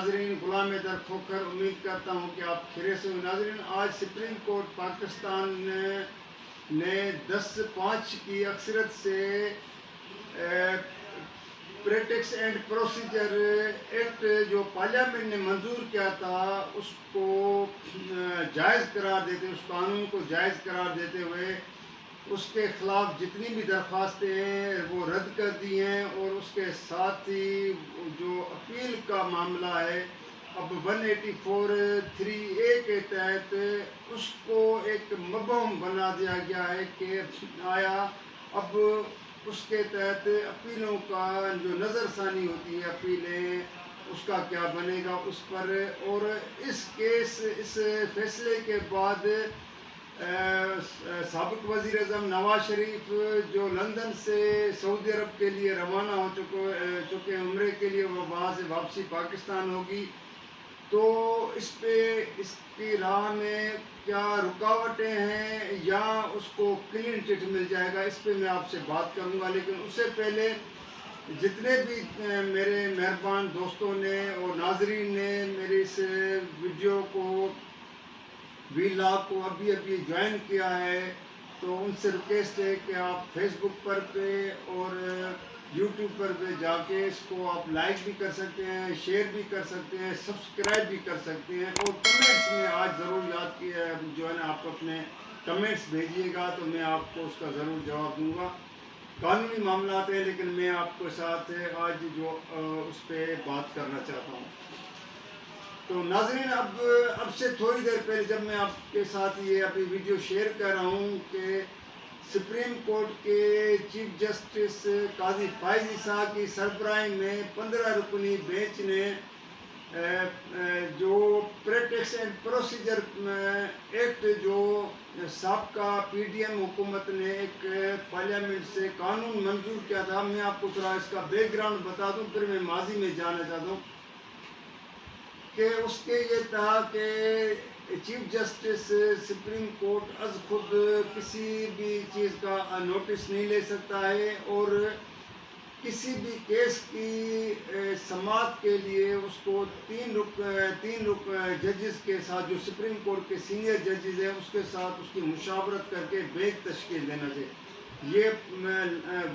ناظرین، غلام در کھوکھر امید کرتا ہوں کہ آپ خیریت سے ہوں۔ ناظرین، آج سپریم کورٹ پاکستان نے 10-5 کی اکثریت سے پریکٹس اینڈ پروسیجر ایکٹ جو پارلیمنٹ نے منظور کیا تھا اس کو جائز قرار دیتے، اس قانون کو جائز قرار دیتے ہوئے اس کے خلاف جتنی بھی درخواستیں ہیں وہ رد کر دی ہیں، اور اس کے ساتھ ہی جو اپیل کا معاملہ ہے اب 184(3)(a) کے تحت اس کو ایک مبہم بنا دیا گیا ہے کہ آیا اب اس کے تحت اپیلوں کا جو نظر ثانی ہوتی ہے اپیلیں اس کا کیا بنے گا اس پر۔ اور اس فیصلے کے بعد سابق وزیر اعظم نواز شریف جو لندن سے سعودی عرب کے لیے روانہ ہو چکے ہیں عمرے کے لیے، وہ وہاں سے واپسی پاکستان ہوگی، تو اس کی راہ میں کیا رکاوٹیں ہیں یا اس کو کلین چٹ مل جائے گا، اس پہ میں آپ سے بات کروں گا۔ لیکن اس سے پہلے جتنے بھی میرے مہربان دوستوں نے اور ناظرین نے میری اس ویڈیو کو ویلاگ کو ابھی جوائن کیا ہے، تو ان سے ریکویسٹ ہے کہ آپ فیس بک پر پہ اور یوٹیوب پر پہ جا کے اس کو آپ لائک بھی کر سکتے ہیں، شیئر بھی کر سکتے ہیں، سبسکرائب بھی کر سکتے ہیں، اور کمنٹس میں آج ضرور یاد کیا جو ہے نا آپ اپنے کمنٹس بھیجیے گا تو میں آپ کو اس کا ضرور جواب دوں گا۔ قانونی معاملات ہیں لیکن میں آپ کے ساتھ آج جو اس پہ بات کرنا چاہتا ہوں۔ تو ناظرین، اب سے تھوڑی دیر پہلے جب میں آپ کے ساتھ یہ اپنی ویڈیو شیئر کر رہا ہوں کہ سپریم کورٹ کے چیف جسٹس قاضی فائز عیسیٰ کی سربراہی میں 15 رکنی بینچ نے جو پریکٹس اینڈ پروسیجر ایکٹ جو سابقہ پی ڈی ایم حکومت نے ایک پارلیمنٹ سے قانون منظور کیا تھا، میں آپ کو تھوڑا اس کا بیک گراؤنڈ بتا دوں، پھر میں ماضی میں جانا چاہتا ہوں کہ اس کے یہ تھا کہ chief justice supreme court is خود کسی بھی چیز کا نوٹس نہیں لے سکتا ہے، اور کسی بھی کیس کی سماعت کے لیے اس کو تین ججز کے ساتھ، جو سپریم کورٹ کے سینئر ججز ہیں اس کے ساتھ اس کی مشاورت کر کے بینچ تشکیل دینا چاہیے۔ یہ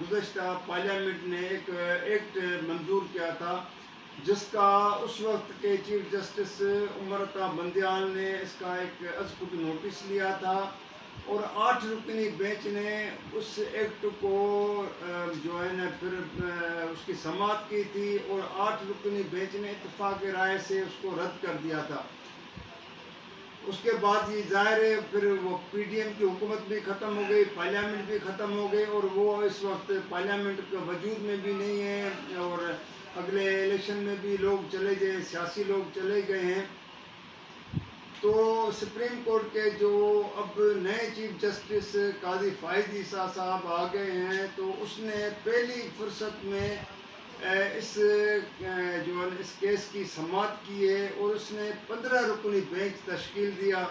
گزشتہ پارلیمنٹ نے ایک ایکٹ منظور کیا تھا جس کا اس وقت کے چیف جسٹس عمر عطا بندیال نے اس کا ایک از خود نوٹس لیا تھا، اور 8 رکنی بینچ نے اس ایکٹ کو جو ہے نا پھر اس کی سماعت کی تھی، اور 8 رکنی بینچ نے اتفاق رائے سے اس کو رد کر دیا تھا۔ اس کے بعد یہ ظاہر ہے پھر وہ پی ڈی ایم کی حکومت بھی ختم ہو گئی، پارلیمنٹ بھی ختم ہو گئی، اور وہ اس وقت پارلیمنٹ کا وجود میں بھی نہیں ہے، اور اگلے الیکشن میں بھی لوگ چلے گئے، سیاسی لوگ چلے گئے ہیں۔ تو سپریم کورٹ کے جو اب نئے چیف جسٹس قاضی فائز عیسیٰ صاحب آ گئے ہیں، تو اس نے پہلی فرصت میں اس کیس کی سماعت کی ہے، اور اس نے 15 رکنی بینچ تشکیل دیا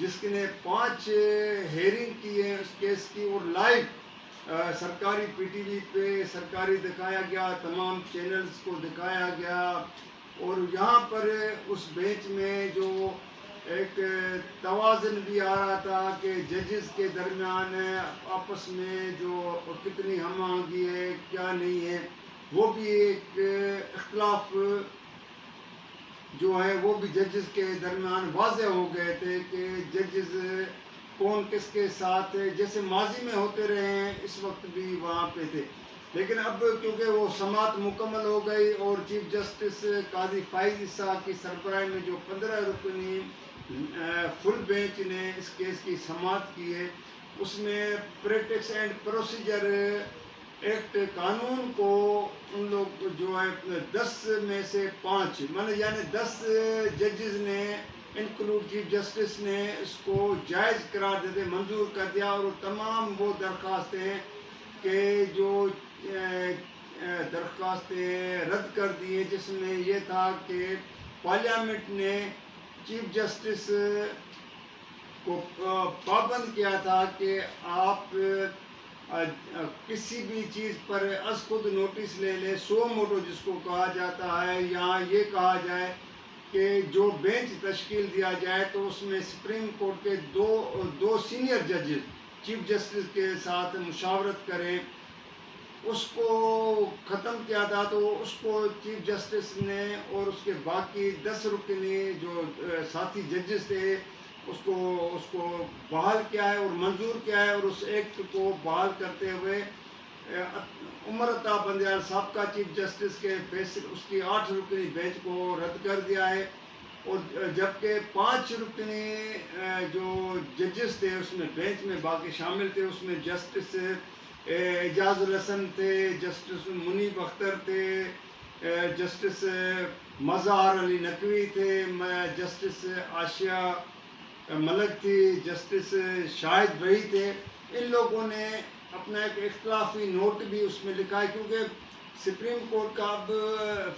جس نے 5 ہیئرنگ کی ہے اس کیس کی، اور لائیو سرکاری پی ٹی وی پہ سرکاری دکھایا گیا، تمام چینلز کو دکھایا گیا، اور یہاں پر اس بینچ میں جو ایک توازن بھی آ رہا تھا کہ ججز کے درمیان آپس میں جو کتنی ہم آہنگی ہے کیا نہیں ہے، وہ بھی ایک اختلاف جو ہے وہ بھی ججز کے درمیان واضح ہو گئے تھے کہ ججز کون کس کے ساتھ جیسے ماضی میں ہوتے رہے ہیں اس وقت بھی وہاں پہ تھے۔ لیکن اب کیونکہ وہ سماعت مکمل ہو گئی اور چیف جسٹس قاضی فائز عیسیٰ کی سربراہی میں جو 15 رکنی فل بینچ نے اس کیس کی سماعت کی ہے، اس میں پریکٹس اینڈ پروسیجر ایکٹ قانون کو ان لوگ جو ہے 10 میں سے 5 یعنی 10 ججز نے انکلوڈ چیف جسٹس نے اس کو جائز قرار دیتے منظور کر دیا، اور تمام وہ درخواستیں کہ جو درخواستیں رد کر دی جس میں یہ تھا کہ پارلیمنٹ نے چیف جسٹس کو پابند کیا تھا کہ آپ کسی بھی چیز پر از خود نوٹس لے لے، سو موٹو جس کو کہا جاتا ہے، یا یہ کہا جائے کہ جو بینچ تشکیل دیا جائے تو اس میں سپریم کورٹ کے دو سینئر ججز چیف جسٹس کے ساتھ مشاورت کریں، اس کو ختم کیا تھا تو اس کو چیف جسٹس نے اور اس کے باقی 10 رکنی جو ساتھی ججز تھے اس کو بحال کیا ہے اور منظور کیا ہے، اور اس ایکٹ کو بحال کرتے ہوئے عمر عطا بندیال سابقہ چیف جسٹس کے فیصلے اس کی 8 رکنی بینچ کو رد کر دیا ہے، اور جبکہ 5 رکنی جو ججز تھے اس میں بینچ میں باقی شامل تھے، اس میں جسٹس اعجاز الحسن تھے، جسٹس منیب اختر تھے، جسٹس مظہر علی نقوی تھے، جسٹس عاشیہ ملک تھی، جسٹس شاہد بھائی تھے. ان لوگوں نے اپنا ایک اختلافی نوٹ بھی اس میں لکھا ہے، کیونکہ سپریم کورٹ کا اب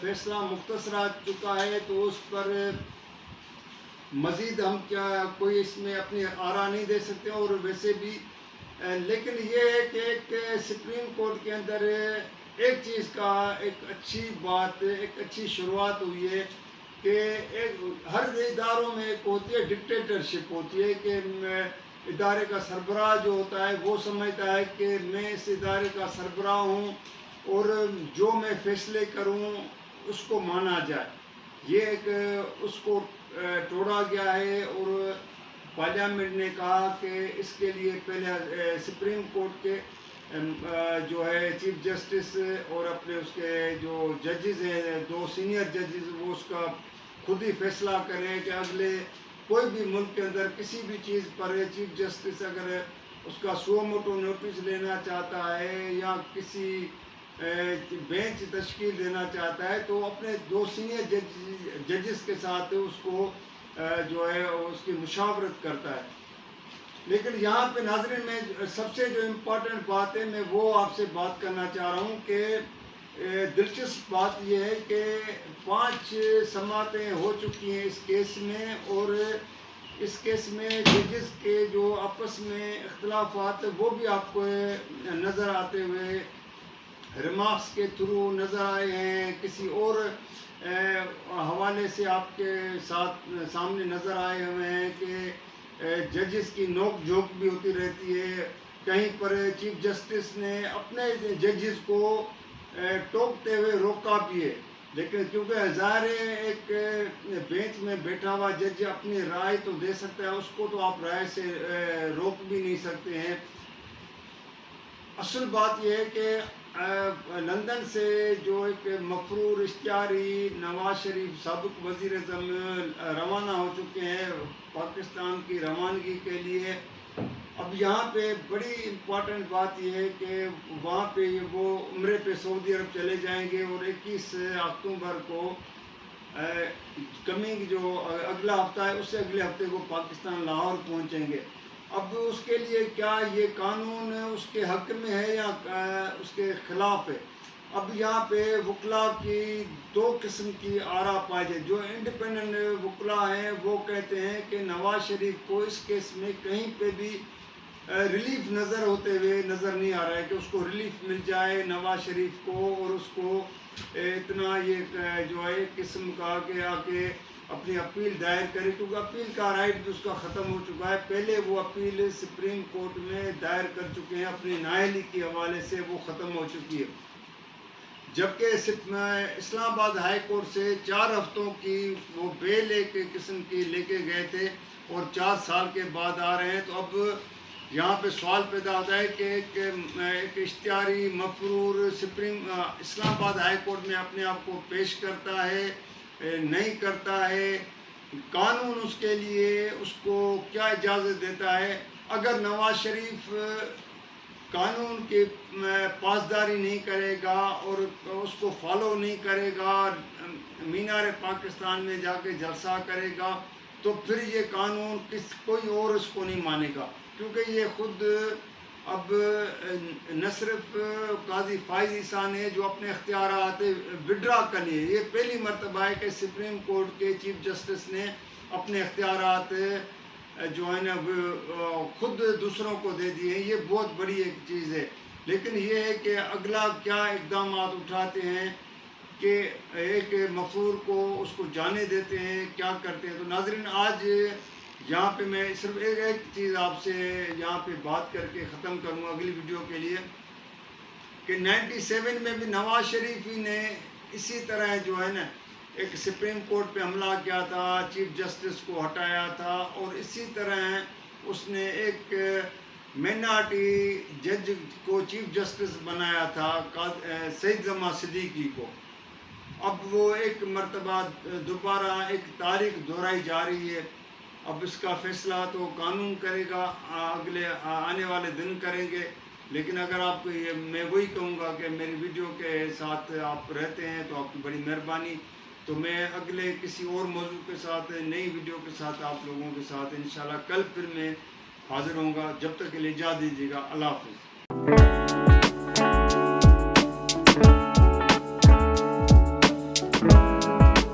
فیصلہ مختصر آ چکا ہے تو اس پر مزید ہم کیا کوئی اس میں اپنی آراء نہیں دے سکتے. اور ویسے بھی لیکن یہ ہے کہ ایک سپریم کورٹ کے اندر ایک چیز کا ایک اچھی بات، ایک اچھی شروعات ہوئی ہے کہ ہر اداروں میں ایک ہوتی ہے ڈکٹیٹرشپ ہوتی ہے کہ ادارے کا سربراہ جو ہوتا ہے وہ سمجھتا ہے کہ میں اس ادارے کا سربراہ ہوں اور جو میں فیصلے کروں اس کو مانا جائے. یہ ایک اس کو توڑا گیا ہے، اور پارلیمنٹ نے کہا کہ اس کے لیے پہلے سپریم کورٹ کے جو ہے چیف جسٹس اور اپنے اس کے جو ججز ہیں 2 سینئر ججز وہ اس کا خود ہی فیصلہ کریں کہ اگلے کوئی بھی ملک کے اندر کسی بھی چیز پر چیف جسٹس اگر اس کا سو موٹو نوٹس لینا چاہتا ہے یا کسی بینچ تشکیل دینا چاہتا ہے تو اپنے 2 سینئر ججز کے ساتھ اس کو جو ہے اس کی مشاورت کرتا ہے. لیکن یہاں پہ ناظرین میں سب سے جو امپورٹنٹ بات ہے میں وہ آپ سے بات کرنا چاہ رہا ہوں کہ دلچسپ بات یہ ہے کہ 5 سماعتیں ہو چکی ہیں اس کیس میں، اور اس کیس میں ججز کے جو آپس میں اختلافات وہ بھی آپ کو نظر آتے ہوئے ریمارکس کے تھرو نظر آئے ہیں، کسی اور حوالے سے آپ کے ساتھ سامنے نظر آئے ہوئے ہیں کہ ججز کی نوک جھوک بھی ہوتی رہتی ہے. کہیں پر چیف جسٹس نے اپنے ججز کو ٹوکتے ہوئے روکا بھی ہے، لیکن کیونکہ ظاہر ہے ایک بینچ میں بیٹھا ہوا جج اپنی رائے تو دے سکتا ہے، اس کو تو آپ رائے سے روک بھی نہیں سکتے ہیں. اصل بات یہ ہے کہ لندن سے جو ایک مفرور اشتہاری نواز شریف سابق وزیر اعظم روانہ ہو چکے ہیں پاکستان کی روانگی کے لیے. اب یہاں پہ بڑی امپورٹنٹ بات یہ ہے کہ وہاں پہ وہ عمرے پہ سعودی عرب چلے جائیں گے، اور 21 اکتوبر کو کمنگ جو اگلا ہفتہ ہے اس سے اگلے ہفتے کو پاکستان لاہور پہنچیں گے. اب اس کے لیے کیا یہ قانون اس کے حق میں ہے یا اس کے خلاف ہے؟ اب یہاں پہ وکلاء کی 2 قسم کی آراء پائی جائے. جو انڈیپینڈنٹ وکلاء ہیں وہ کہتے ہیں کہ نواز شریف کو اس کیس میں کہیں پہ بھی ریلیف نظر ہوتے ہوئے نظر نہیں آ رہا ہے کہ اس کو ریلیف مل جائے نواز شریف کو، اور اس کو اتنا یہ جو ہے قسم کا کہ آ کے اپنی اپیل دائر کرے، کیونکہ اپیل کا رائٹ بھی اس کا ختم ہو چکا ہے. پہلے وہ اپیل سپریم کورٹ میں دائر کر چکے ہیں، اپنی نااہلی کے حوالے سے وہ ختم ہو چکی ہے. جبکہ اسلام آباد ہائی کورٹ سے 4 ہفتوں کی وہ بیل ایک قسم کی لے کے گئے تھے اور 4 سال کے بعد آ رہے ہیں. تو اب یہاں پہ سوال پیدا ہوتا ہے کہ ایک اشتہاری مفرور اسلام آباد ہائی کورٹ میں اپنے آپ کو پیش کرتا ہے نہیں کرتا ہے، قانون اس کے لیے اس کو کیا اجازت دیتا ہے. اگر نواز شریف قانون کی پاسداری نہیں کرے گا اور اس کو فالو نہیں کرے گا، مینار پاکستان میں جا کے جلسہ کرے گا، تو پھر یہ قانون کوئی اور اس کو نہیں مانے گا. کیونکہ یہ خود اب نہ صرف قاضی فائز عیسیٰ نے جو اپنے اختیارات وڈرا کر لیے، یہ پہلی مرتبہ ہے کہ سپریم کورٹ کے چیف جسٹس نے اپنے اختیارات جو ہے نا وہ خود دوسروں کو دے دیے. یہ بہت بڑی ایک چیز ہے. لیکن یہ ہے کہ اگلا کیا اقدامات اٹھاتے ہیں کہ ایک مفعول کو اس کو جانے دیتے ہیں, کیا کرتے ہیں. تو ناظرین آج یہاں پہ میں صرف ایک چیز آپ سے یہاں پہ بات کر کے ختم کروں گا اگلی ویڈیو کے لیے, کہ 97 میں بھی نواز شریف ہی نے اسی طرح جو ہے نا ایک سپریم کورٹ پہ حملہ کیا تھا, چیف جسٹس کو ہٹایا تھا, اور اسی طرح اس نے ایک مائنارٹی جج کو چیف جسٹس بنایا تھا, سعید جمال صدیقی کو. اب وہ ایک مرتبہ دوبارہ ایک تاریخ دہرائی جا رہی ہے. اب اس کا فیصلہ تو قانون کرے گا, اگلے آنے والے دن کریں گے. لیکن اگر آپ کو یہ میں وہی کہوں گا کہ میری ویڈیو کے ساتھ آپ رہتے ہیں تو آپ کی بڑی مہربانی. تو میں اگلے کسی اور موضوع کے ساتھ نئی ویڈیو کے ساتھ آپ لوگوں کے ساتھ انشاءاللہ کل پھر میں حاضر ہوں گا. جب تک کے لیے اجازت دیجیے گا. اللہ حافظ.